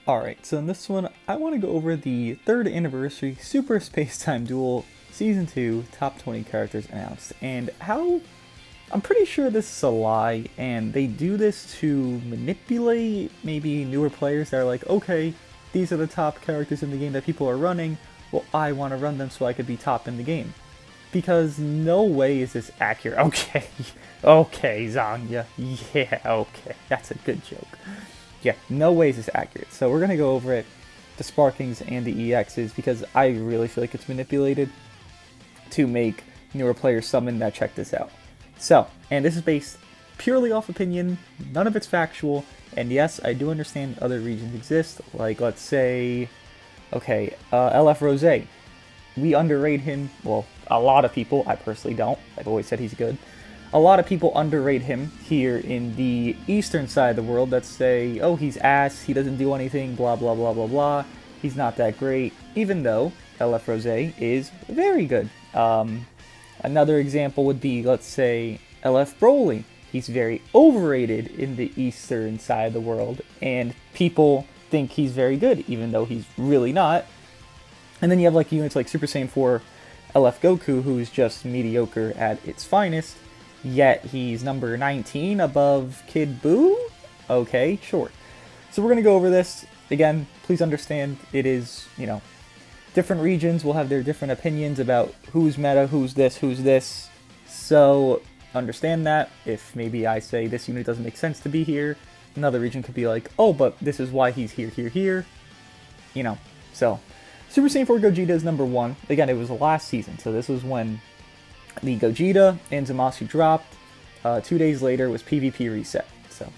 Alright, so in this one, I want to go over the 3rd anniversary Super Space Time Duel Season 2 Top 20 Characters announced, and how I'm pretty sure this is a lie, and they do this to manipulate maybe newer players that are like, okay, these are the top characters in the game that people are running, well, I want to run them so I could be top in the game. Because no way is this accurate. Okay, okay, Zanya, yeah, okay, that's a good joke. Yeah, no way is this accurate. So we're going to go over it, the Sparkings and the EXs, because I really feel like it's manipulated to make newer players summon that check this out. So, and this is based purely off opinion, none of it's factual, and yes, I do understand other regions exist, like let's say, okay, LF Rose. We underrate him, well, a lot of people, I personally don't, I've always said he's good. A lot of people underrate him here in the eastern side of the world that say, oh, he's ass, he doesn't do anything, blah, blah, blah, blah, blah. He's not that great, even though LF Rose is very good. Another example would be, let's say, LF Broly. He's very overrated in the eastern side of the world, and people think he's very good, even though he's really not. And then you have like units like Super Saiyan 4 LF Goku, who's just mediocre at its finest. Yet he's number 19 above Kid Buu? Okay, sure. So we're going to go over this. Again, please understand it is, different regions will have their different opinions about who's meta, who's this. So understand that. If maybe I say this unit doesn't make sense to be here, another region could be like, oh, but this is why he's here. So Super Saiyan 4 Gogeta is number 1. Again, it was last season, so this was when the Gogeta and Zamasu dropped. 2 days later was PvP reset. So,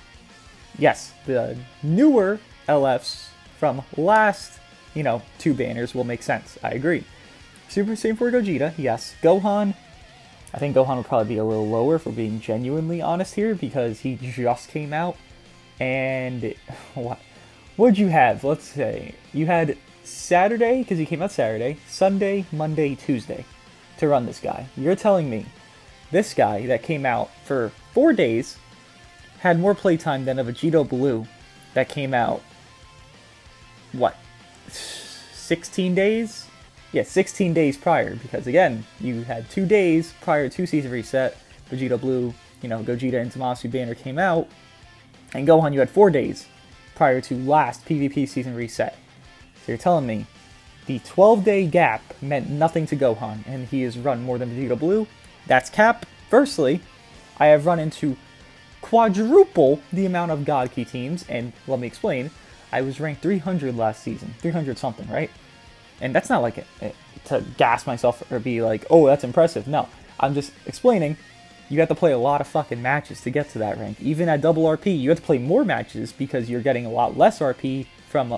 yes, the newer LFs from last, 2 banners will make sense. I agree. Super Saiyan 4 Gogeta, yes. Gohan, I think Gohan would probably be a little lower if we're being genuinely honest here because he just came out. And what'd you have? Let's say you had Saturday, because he came out Saturday, Sunday, Monday, Tuesday to run this guy. You're telling me this guy that came out for 4 days had more playtime than a Vegito Blue that came out, 16 days? Yeah, 16 days prior, because again, you had 2 days prior to season reset, Vegito Blue, Gogeta and Zamasu banner came out, and Gohan you had 4 days prior to last PvP season reset. So you're telling me the 12-day gap meant nothing to Gohan, and he has run more than Vegeta Blue? That's cap. Firstly, I have run into quadruple the amount of God Key teams, and let me explain. I was ranked 300 last season, 300 something, right? And that's not like to gas myself or be like, oh, that's impressive. No, I'm just explaining. You have to play a lot of fucking matches to get to that rank. Even at double RP, you have to play more matches because you're getting a lot less RP from,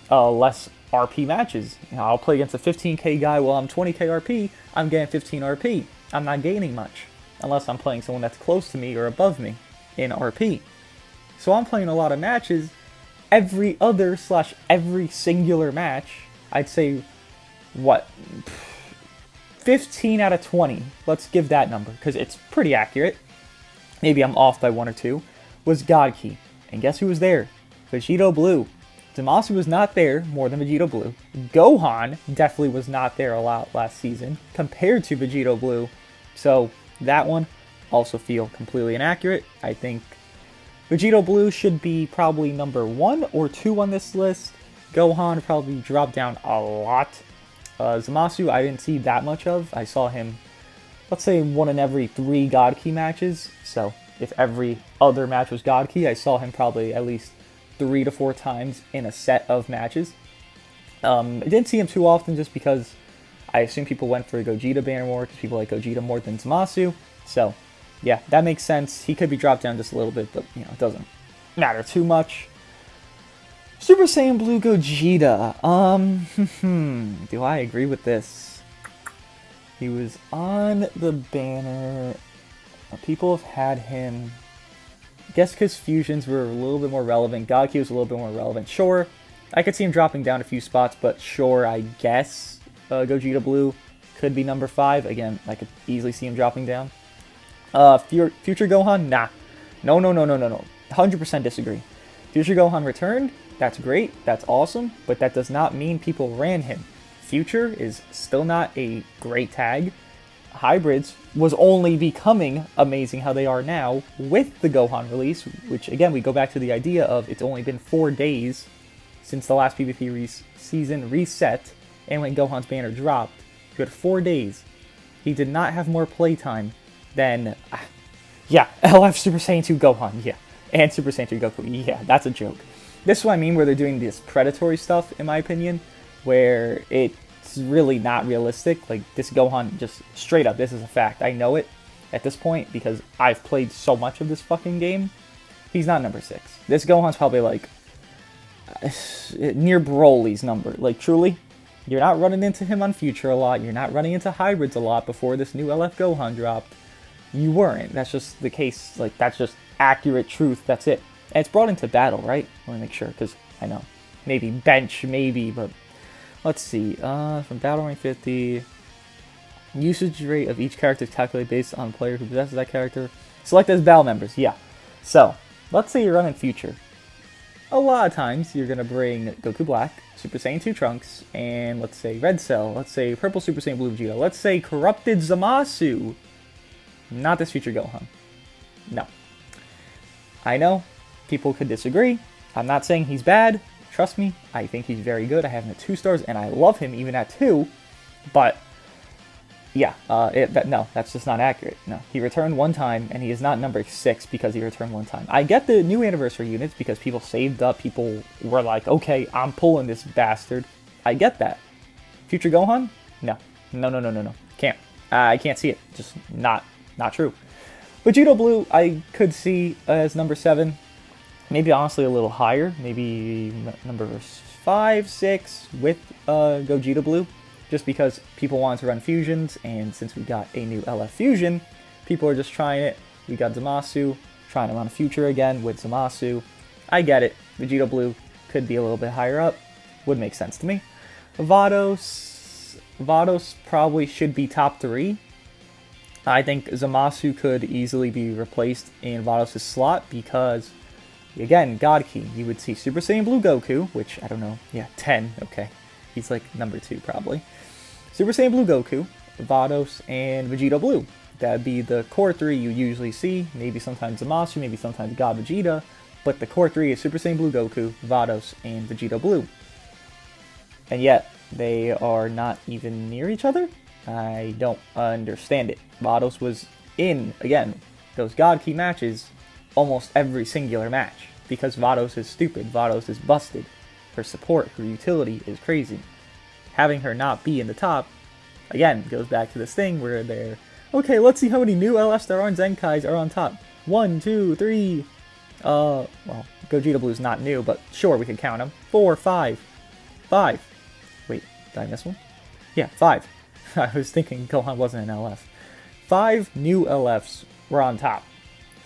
less RP matches. I'll play against a 15k guy while I'm 20k RP, I'm getting 15 RP. I'm not gaining much, unless I'm playing someone that's close to me or above me in RP. So I'm playing a lot of matches. Every singular match, I'd say, 15 out of 20, let's give that number, because it's pretty accurate, maybe I'm off by 1 or 2, was God Key. And guess who was there? Vegito Blue. Zamasu was not there more than Vegito Blue. Gohan definitely was not there a lot last season compared to Vegito Blue. So that one also feel completely inaccurate. I think Vegito Blue should be probably number 1 or 2 on this list. Gohan probably dropped down a lot. Zamasu I didn't see that much of. I saw him, let's say, 1 in every 3 God Key matches. So if every other match was God Key, I saw him probably at least 3 to 4 times in a set of matches. I didn't see him too often just because I assume people went for Gogeta banner more because people like Gogeta more than Zamasu. So, yeah, that makes sense. He could be dropped down just a little bit, but, it doesn't matter too much. Super Saiyan Blue Gogeta. Do I agree with this? He was on the banner. People have had him. I guess because fusions were a little bit more relevant. God Key was a little bit more relevant. Sure, I could see him dropping down a few spots, but sure, I guess Gogeta Blue could be number 5. Again, I could easily see him dropping down. Future Gohan? Nah. No. 100% disagree. Future Gohan returned. That's great. That's awesome. But that does not mean people ran him. Future is still not a great tag. Hybrids was only becoming amazing how they are now with the Gohan release, which again, we go back to the idea of it's only been 4 days since the last PvP season reset, and when Gohan's banner dropped, you had 4 days. He did not have more playtime than, LF Super Saiyan 2 Gohan, and Super Saiyan 3 Goku, that's a joke. This is what I mean where they're doing this predatory stuff, in my opinion, where it's really not realistic. Like, this Gohan, just straight up, this is a fact. I know it at this point because I've played so much of this fucking game. He's not number 6. This Gohan's probably like near Broly's number. Like, truly, you're not running into him on Future a lot. You're not running into Hybrids a lot before this new LF Gohan dropped. You weren't. That's just the case. Like, that's just accurate truth. That's it. And it's brought into battle, right? I want to make sure, because I know. Maybe bench, maybe, but let's see. From Battle Rank 50, usage rate of each character is calculated based on the player who possesses that character. Select as battle members, So, let's say you're running Future. A lot of times, you're going to bring Goku Black, Super Saiyan 2 Trunks, and let's say Red Cell, let's say Purple Super Saiyan Blue Vegeta, let's say Corrupted Zamasu. Not this Future Gohan. No. I know, people could disagree. I'm not saying he's bad. Trust me, I think he's very good. I have him at 2 stars, and I love him even at 2. But, no, that's just not accurate. No, he returned 1 time, and he is not number 6 because he returned 1 time. I get the new anniversary units because people saved up. People were like, okay, I'm pulling this bastard. I get that. Future Gohan? No. Can't. I can't see it. Just not true. Vegeta Blue, I could see as number 7. Maybe honestly a little higher. Maybe number 5, 6 with Gogeta Blue. Just because people wanted to run fusions, and since we got a new LF fusion, people are just trying it. We got Zamasu, trying to run a Future again with Zamasu. I get it. Vegeta Blue could be a little bit higher up. Would make sense to me. Vados probably should be top 3. I think Zamasu could easily be replaced in Vados' slot because, again, God Key. You would see Super Saiyan Blue Goku, which, I don't know, 10, okay. He's like number 2 probably. Super Saiyan Blue Goku, Vados, and Vegeta Blue. That'd be the core 3 you usually see. Maybe sometimes Zamasu, maybe sometimes God Vegeta. But the core 3 is Super Saiyan Blue Goku, Vados, and Vegeta Blue. And yet, they are not even near each other? I don't understand it. Vados was in, again, those God Key matches almost every singular match. Because Vados is stupid. Vados is busted. Her support, her utility is crazy. Having her not be in the top, again, goes back to this thing where they're, okay, let's see how many new LFs there are in Zenkais are on top. 1, 2, 3, well, Gogeta Blue's not new, but sure, we can count them. 4, 5. Wait, did I miss one? 5. I was thinking Gohan wasn't an LF. 5 new LFs were on top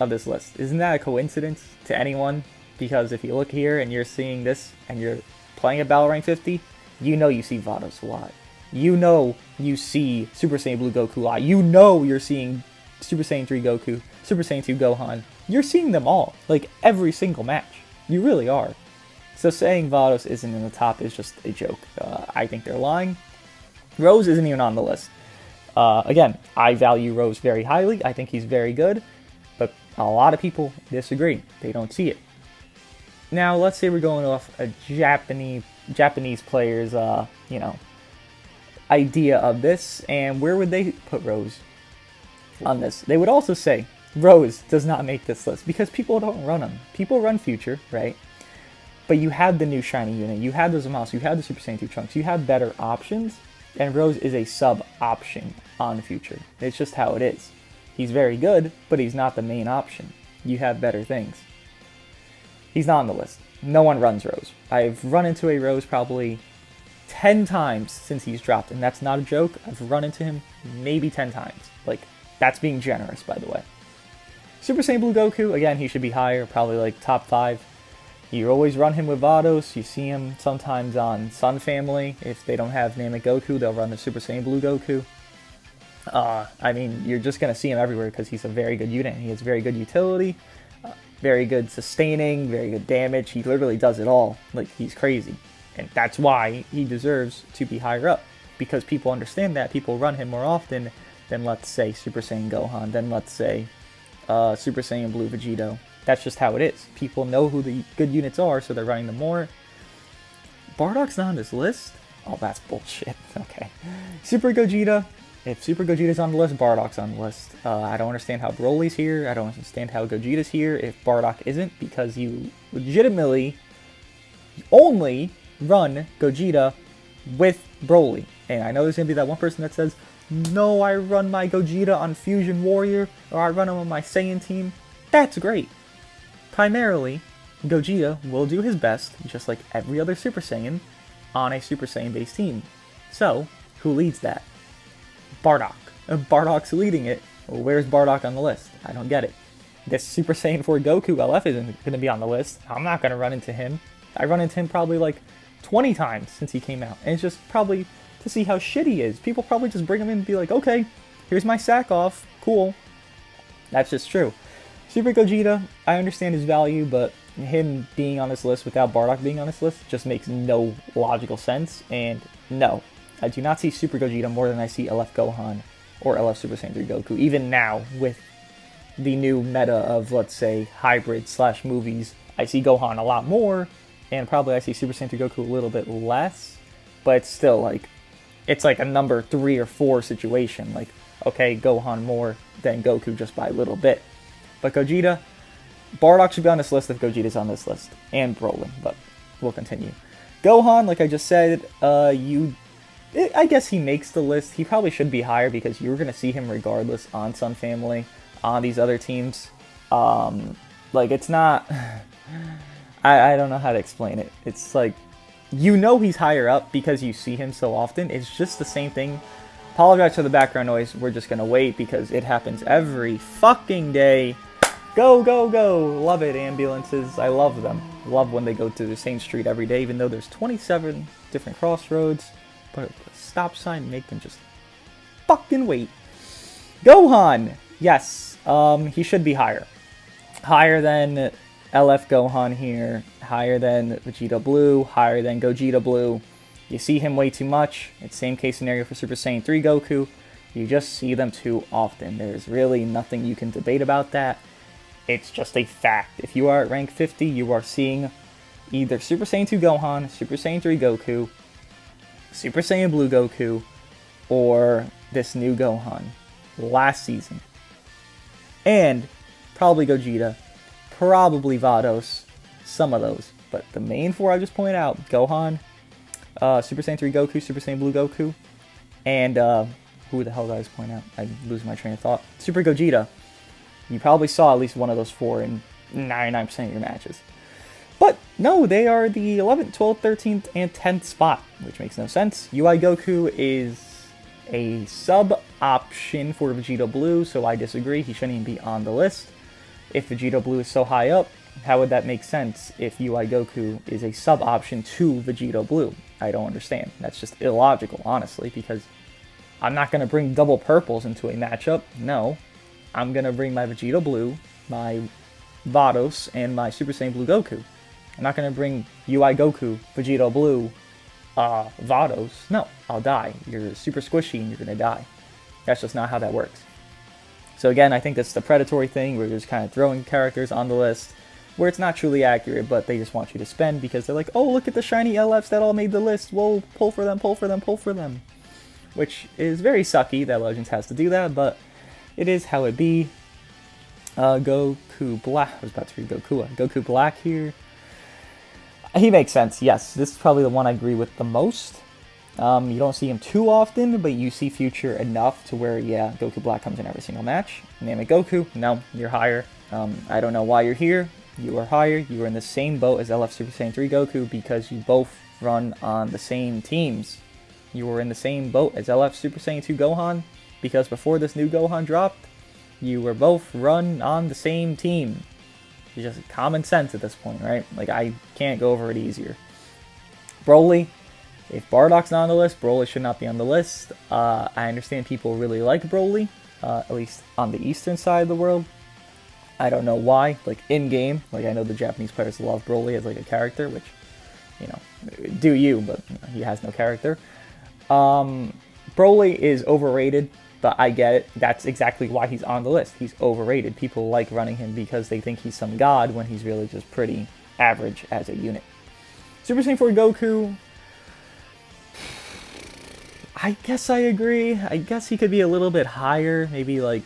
of this list. Isn't that a coincidence to anyone? Because if you look here and you're seeing this and you're playing at Battle Rank 50, you know you see Vados a lot. You know you see Super Saiyan Blue Goku a lot. You know you're seeing Super Saiyan 3 Goku, Super Saiyan 2 Gohan. You're seeing them all, like every single match. You really are. So saying Vados isn't in the top is just a joke. I think they're lying. Rose isn't even on the list. Again, I value Rose very highly. I think he's very good. But a lot of people disagree. They don't see it. Now, let's say we're going off a Japanese player's, idea of this, and where would they put Rose on this? They would also say, Rose does not make this list, because people don't run them. People run Future, right? But you had the new shiny unit, you had the Zamasu, you had the Super Saiyan 2 Trunks, you have better options, and Rose is a sub-option on Future. It's just how it is. He's very good, but he's not the main option. You have better things. He's not on the list. No one runs Rose. I've run into a Rose probably 10 times since he's dropped, and that's not a joke. I've run into him maybe 10 times. Like, that's being generous, by the way. Super Saiyan Blue Goku, again, he should be higher, probably like top 5. You always run him with Vados. You see him sometimes on Sun Family. If they don't have Namek Goku, they'll run the Super Saiyan Blue Goku. I mean, you're just going to see him everywhere because he's a very good unit and he has very good utility. very good sustaining, very good damage. He literally does it all. Like, he's crazy. And that's why he deserves to be higher up. Because people understand that. People run him more often than, let's say, Super Saiyan Gohan. Than, let's say, Super Saiyan Blue Vegito. That's just how it is. People know who the good units are, so they're running them more. Bardock's not on this list? Oh, that's bullshit. Okay. Super Gogeta. If Super Gogeta's on the list, Bardock's on the list. I don't understand how Broly's here. I don't understand how Gogeta's here if Bardock isn't, because you legitimately only run Gogeta with Broly. And I know there's going to be that one person that says, no, I run my Gogeta on Fusion Warrior, or I run him on my Saiyan team. That's great. Primarily, Gogeta will do his best, just like every other Super Saiyan, on a Super Saiyan-based team. So, who leads that? Bardock. Bardock's leading it. Well, where's Bardock on the list? I don't get it. This Super Saiyan 4 Goku LF isn't going to be on the list. I'm not going to run into him. I run into him probably like 20 times since he came out. And it's just probably to see how shit he is. People probably just bring him in and be like, okay, here's my sack off. Cool. That's just true. Super Gogeta, I understand his value, but him being on this list without Bardock being on this list just makes no logical sense. And no, I do not see Super Gogeta more than I see LF Gohan or LF Super Saiyan 3 Goku. Even now, with the new meta of, let's say, hybrid / movies, I see Gohan a lot more, and probably I see Super Saiyan 3 Goku a little bit less, but it's still like, it's like a number 3 or 4 situation. Like, okay, Gohan more than Goku just by a little bit. But Gogeta, Bardock should be on this list if Gogeta's on this list, and Broly, but we'll continue. Gohan, like I just said, I guess he makes the list. He probably should be higher because you're going to see him regardless on Sun Family, on these other teams. Like, it's not... I don't know how to explain it. It's like, you know he's higher up because you see him so often. It's just the same thing. Apologize for the background noise. We're just going to wait because it happens every fucking day. Go, go, go. Love it, ambulances. I love them. Love when they go to the same street every day, even though there's 27 different crossroads. Put a stop sign, make them just fucking wait. Gohan! Yes, he should be higher. Higher than LF Gohan here. Higher than Vegeta Blue. Higher than Gogeta Blue. You see him way too much. It's same case scenario for Super Saiyan 3 Goku. You just see them too often. There's really nothing you can debate about that. It's just a fact. If you are at rank 50, you are seeing either Super Saiyan 2 Gohan, Super Saiyan 3 Goku, Super Saiyan Blue Goku, or this new Gohan last season. And probably Gogeta, probably Vados, some of those. But the main 4 I just pointed out, Gohan, Super Saiyan 3 Goku, Super Saiyan Blue Goku, and who the hell did I just point out? I'm losing my train of thought. Super Gogeta. You probably saw at least one of those 4 in 99% of your matches. But no, they are the 11th, 12th, 13th, and 10th spot, which makes no sense. UI Goku is a sub-option for Vegeta Blue, so I disagree. He shouldn't even be on the list. If Vegeta Blue is so high up, how would that make sense if UI Goku is a sub-option to Vegeta Blue? I don't understand. That's just illogical, honestly, because I'm not going to bring double purples into a matchup. No. I'm going to bring my Vegeta Blue, my Vados, and my Super Saiyan Blue Goku. I'm not going to bring UI Goku, Vegeta Blue, Vados. No, I'll die. You're super squishy and you're going to die. That's just not how that works. So again, I think that's the predatory thing. We're just kind of throwing characters on the list where it's not truly accurate, but they just want you to spend because they're like, oh, look at the shiny LFs that all made the list. We'll pull for them, pull for them, pull for them. Which is very sucky that Legends has to do that, but it is how it be. Goku Black. I was about to read Goku. Goku Black here. He makes sense, yes. This is probably the one I agree with the most. You don't see him too often, but you see future enough to where, yeah, Goku Black comes in every single match. Name it Goku. No, you're higher. I don't know why you're here. You are higher. You are in the same boat as LF Super Saiyan 3 Goku because you both run on the same teams. You were in the same boat as LF Super Saiyan 2 Gohan because before this new Gohan dropped, you were both run on the same team. It's just common sense at this point, right? Like, I can't go over it easier. Broly, if Bardock's not on the list, Broly should not be on the list. I understand people really like Broly, at least on the eastern side of the world. I don't know why. Like, in-game, like, I know the Japanese players love Broly as, like, a character, which, you know, do you, but you know, he has no character. Broly is overrated, but I get it. That's exactly why he's on the list. He's overrated. People like running him because they think he's some god when he's really just pretty average as a unit. Super Saiyan 4 Goku, I guess I agree. I guess he could be a little bit higher, maybe like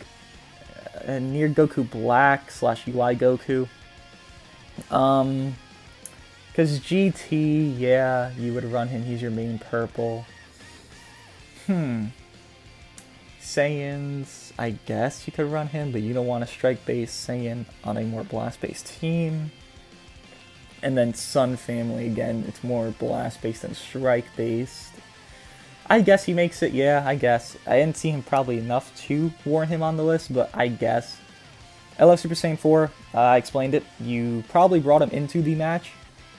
near Goku Black / UI Goku. Because GT, yeah, you would run him. He's your main purple. Saiyans, I guess you could run him, but you don't want a strike-based Saiyan on a more blast-based team. And then Sun Family, again, it's more blast-based than strike-based. I guess he makes it, yeah, I guess. I didn't see him probably enough to warrant him on the list, but I guess. I love Super Saiyan 4. I explained it. You probably brought him into the match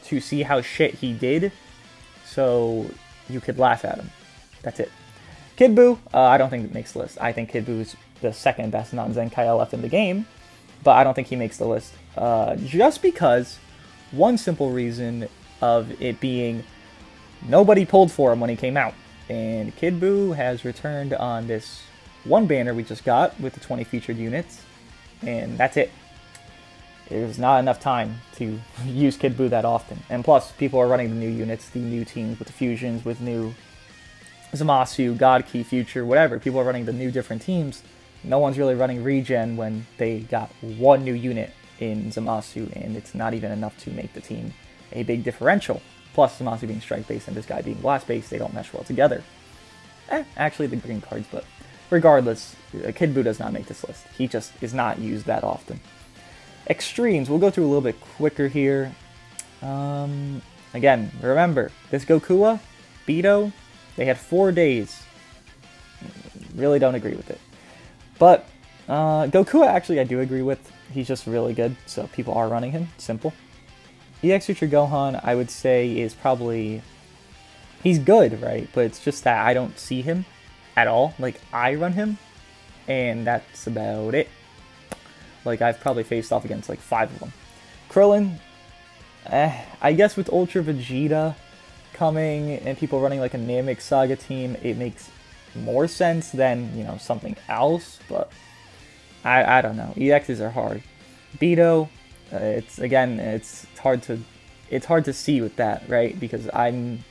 to see how shit he did, so you could laugh at him. That's it. Kid Buu, I don't think it makes the list. I think Kid Buu is the second best non-Zenkai LF in the game, but I don't think he makes the list. Just because, one simple reason of it being nobody pulled for him when he came out. And Kid Buu has returned on this one banner we just got with the 20 featured units, and that's it. There's not enough time to use Kid Buu that often. And plus, people are running the new units, the new teams with the fusions, with new Zamasu, God Key, Future, whatever. People are running the new different teams. No one's really running regen when they got one new unit in Zamasu, and it's not even enough to make the team a big differential. Plus, Zamasu being strike-based and this guy being blast-based, they don't mesh well together. Actually, the green cards, but regardless, Kid Buu does not make this list. He just is not used that often. Extremes, we'll go through a little bit quicker here. Again, remember, this Goku, Beto, they had 4 days. Really don't agree with it. But Goku, actually, I do agree with. He's just really good, so people are running him. Simple. EX Future Gohan, I would say, is probably... He's good, right? But it's just that I don't see him at all. Like, I run him, and that's about it. Like, I've probably faced off against, like, 5 of them. Krillin, I guess with Ultra Vegeta coming and people running, like, a Namek Saga team, it makes more sense than, you know, something else, but I don't know. EXs are hard. Beto, it's hard to see with that, right? Because I'm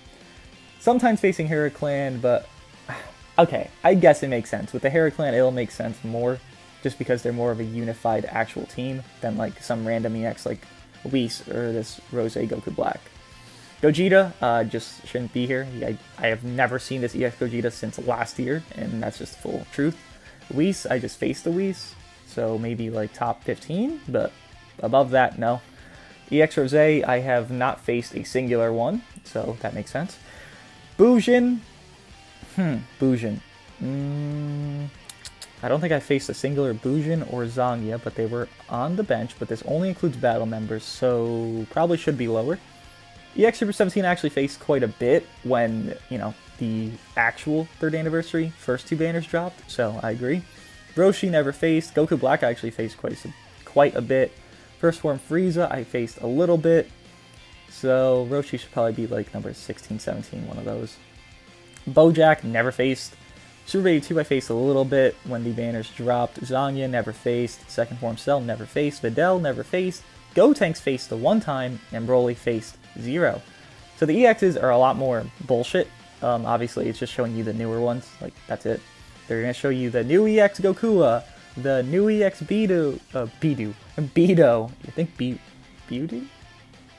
sometimes facing Heraclan, but okay, I guess it makes sense. With the Heraclan, it'll make sense more, just because they're more of a unified actual team than like some random EX like Whis or this Rose Goku Black. Gogeta just shouldn't be here. I have never seen this EX Gogeta since last year, and that's just full truth. Whis, I just faced the Whis, so maybe like top 15, but above that, no. EX Rose, I have not faced a singular one, so that makes sense. Bujin, Bujin. I don't think I faced a singular Bujin or Zangya, but they were on the bench, but this only includes battle members, so probably should be lower. EX Super 17 actually faced quite a bit when, you know, the actual 3rd anniversary first 2 banners dropped, so I agree. Roshi never faced. Goku Black I actually faced quite a bit. First form Frieza I faced a little bit, so Roshi should probably be like number 16, 17, one of those. Bojack never faced. Super Baby 2 I faced a little bit when the banners dropped. Zangya never faced. Second form Cell never faced. Videl never faced. Gotenks faced the 1 time, and Broly faced 0. So the EXs are a lot more bullshit. Obviously, it's just showing you the newer ones. Like, that's it. They're going to show you the new EX Goku, the new EX Beto. Beto. You think Beauty?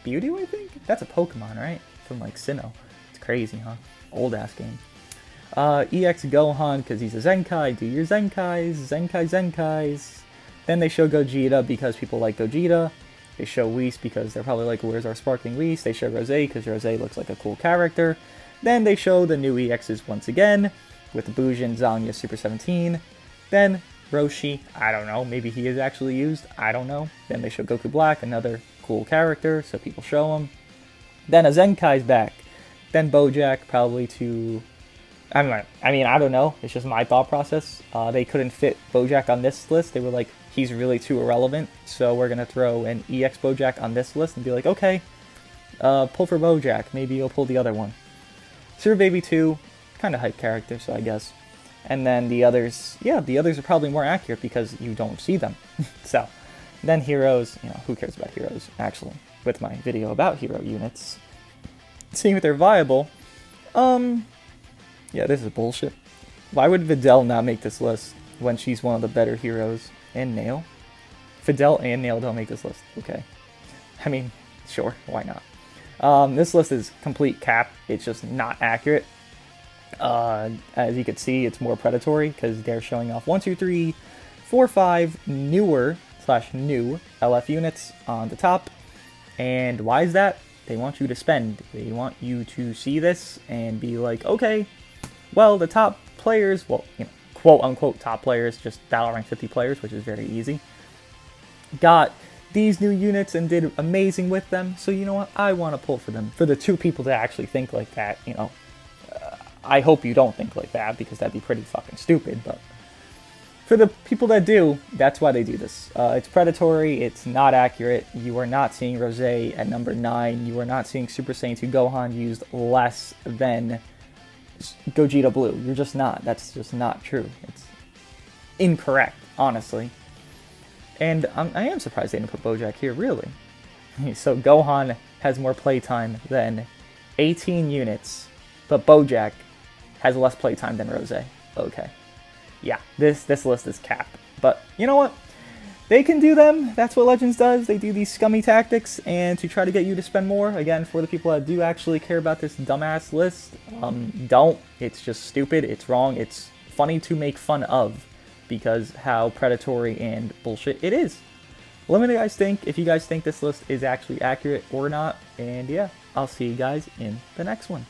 Beauty, I think? That's a Pokemon, right? From, like, Sinnoh. It's crazy, huh? Old-ass game. EX Gohan, because he's a Zenkai. Do your Zenkais. Zenkais. Then they show Gogeta because people like Gogeta. They show Whis because they're probably like, where's our sparkling Whis? They show Rose because Rose looks like a cool character. Then they show the new EXs once again with Bujin, Zangya, Super 17. Then Roshi, I don't know, maybe he is actually used, I don't know. Then they show Goku Black, another cool character, so people show him. Then a Zenkai's back. Then Bojack, probably to I mean, I don't know. It's just my thought process. They couldn't fit Bojack on this list. They were like, he's really too irrelevant, so we're gonna throw an EX Bojack on this list and be like, okay, pull for Bojack. Maybe you'll pull the other one. Super Baby 2, kind of hype character, so I guess. And then the others, yeah, the others are probably more accurate because you don't see them. So, then heroes, you know, who cares about heroes, actually, with my video about hero units. Seeing if they're viable, yeah, this is bullshit. Why would Videl not make this list when she's one of the better heroes? And Nail? Videl and Nail don't make this list, okay. I mean, sure, why not? This list is complete cap, it's just not accurate. As you can see, it's more predatory because they're showing off 1, 2, 3, 4, 5 newer / new LF units on the top. And why is that? They want you to spend. They want you to see this and be like, okay, well, the top players, well, you know, quote unquote top players, just battle rank 50 players, which is very easy, got these new units and did amazing with them. So you know what? I want to pull for them. For the 2 people that actually think like that, you know, I hope you don't think like that because that'd be pretty fucking stupid, but for the people that do, that's why they do this. It's predatory, it's not accurate, you are not seeing Rose at number 9, you are not seeing Super Saiyan 2 Gohan used less than Gogeta Blue. You're just not. That's just not true. It's incorrect, honestly. And I am surprised they didn't put Bojack here, really. So Gohan has more playtime than 18 units, but Bojack has less playtime than Rose. Okay. Yeah, this list is capped. But you know what? They can do them. That's what Legends does. They do these scummy tactics and to try to get you to spend more. Again, for the people that do actually care about this dumbass list, don't. It's just stupid. It's wrong. It's funny to make fun of because how predatory and bullshit it is. Let me know what you guys think, if you guys think this list is actually accurate or not. And yeah, I'll see you guys in the next one.